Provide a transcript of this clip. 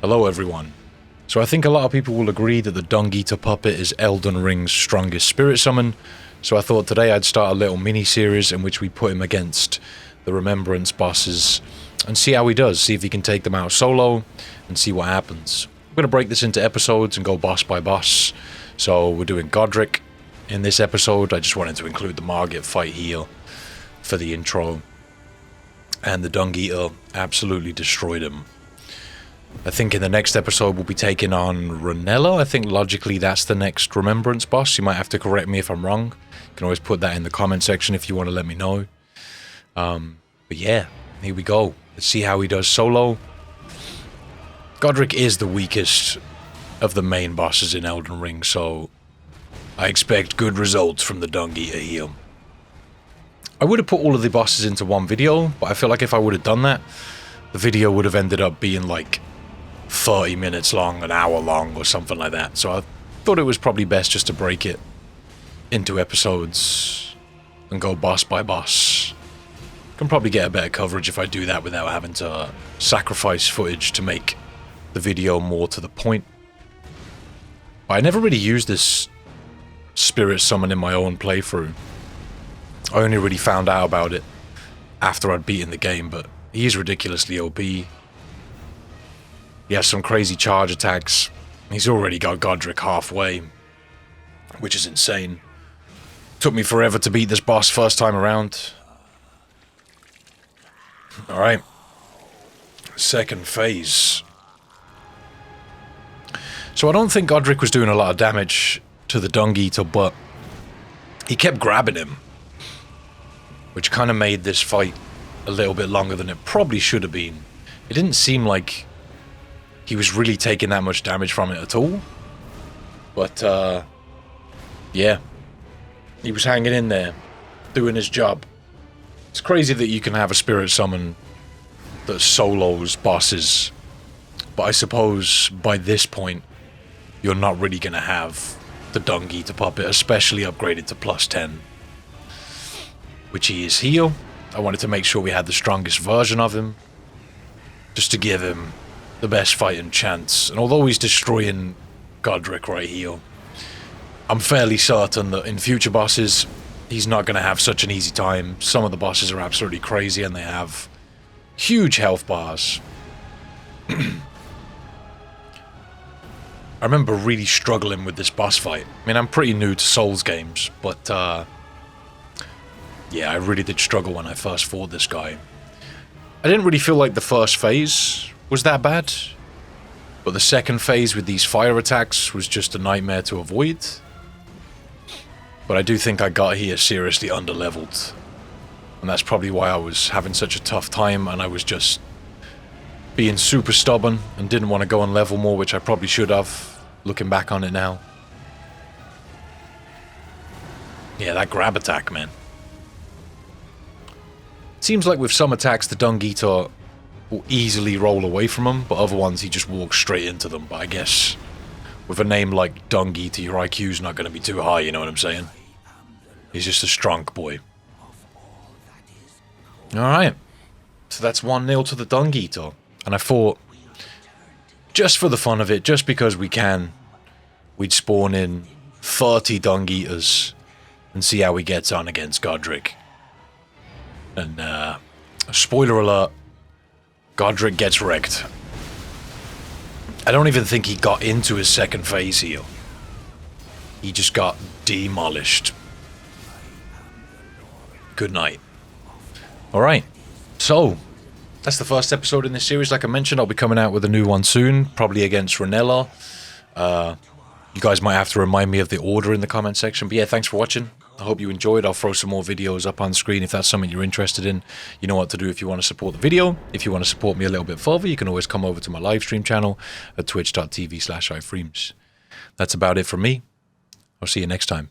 Hello everyone. So I think a lot of people will agree that the Dung Eater Puppet is Elden Ring's strongest spirit summon, so I thought today I'd start a little mini-series in which we put him against the Remembrance bosses and see how he does, see if he can take them out solo, and see what happens. I'm going to break this into episodes and go boss by boss. So we're doing Godrick in this episode. I just wanted to include the Margit fight here for the intro. And the Dung Eater absolutely destroyed him. I think in the next episode we'll be taking on Ranella. I think logically that's the next Remembrance boss. You might have to correct me if I'm wrong. You can always put that in the comment section if you want to let me know. But yeah, here we go. Let's see how he does solo. Godrick is the weakest of the main bosses in Elden Ring, so I expect good results from the Dung Eater here. I would have put all of the bosses into one video, but I feel like if I would have done that, the video would have ended up being like 30 minutes long, an hour long, or something like that. So I thought it was probably best just to break it into episodes and go boss by boss. Can probably get a better coverage if I do that without having to sacrifice footage to make the video more to the point. But I never really used this spirit summon in my own playthrough. I only really found out about it after I'd beaten the game, but he is ridiculously OP. He has some crazy charge attacks. He's already got Godrick halfway, which is insane. Took me forever to beat this boss first time around. Alright. Second phase. So I don't think Godrick was doing a lot of damage to the Dung Eater, but he kept grabbing him, which kind of made this fight a little bit longer than it probably should have been. It didn't seem like he was really taking that much damage from it at all. But, yeah. He was hanging in there, doing his job. It's crazy that you can have a spirit summon that solos bosses. But I suppose by this point, you're not really going to have the Dung Eater Puppet, especially upgraded to +10. Which he is here. I wanted to make sure we had the strongest version of him, just to give him the best fighting chance. And although he's destroying Godrick right here, I'm fairly certain that in future bosses, he's not going to have such an easy time. Some of the bosses are absolutely crazy and they have huge health bars. I remember really struggling with this boss fight. I mean, I'm pretty new to Souls games, but yeah, I really did struggle when I first fought this guy. I didn't really feel like the first phase was that bad, but the second phase with these fire attacks was just a nightmare to avoid. But I do think I got here seriously underleveled, and that's probably why I was having such a tough time, and I was just being super stubborn and didn't want to go and level more, which I probably should have, looking back on it now. Yeah, that grab attack, man. Seems like with some attacks the Dung Eater will easily roll away from them, but other ones he just walks straight into them. But I guess with a name like Dung Eater, your IQ's not going to be too high, you know what I'm saying? He's just a strong boy. Alright, so that's 1-0 to the Dung Eater. And I thought, just for the fun of it, just because we can, we'd spawn in 30 Dung Eaters and see how he gets on against Godrick. And, spoiler alert, Godrick gets wrecked. I don't even think he got into his second phase here. He just got demolished. Good night. Alright, so that's the first episode in this series. Like I mentioned, I'll be coming out with a new one soon, probably against Ranella. You guys might have to remind me of the order in the comment section. But yeah, thanks for watching. I hope you enjoyed. I'll throw some more videos up on screen if that's something you're interested in. You know what to do if you want to support the video. If you want to support me a little bit further, you can always come over to my live stream channel at twitch.tv/ifreams. That's about it from me. I'll see you next time.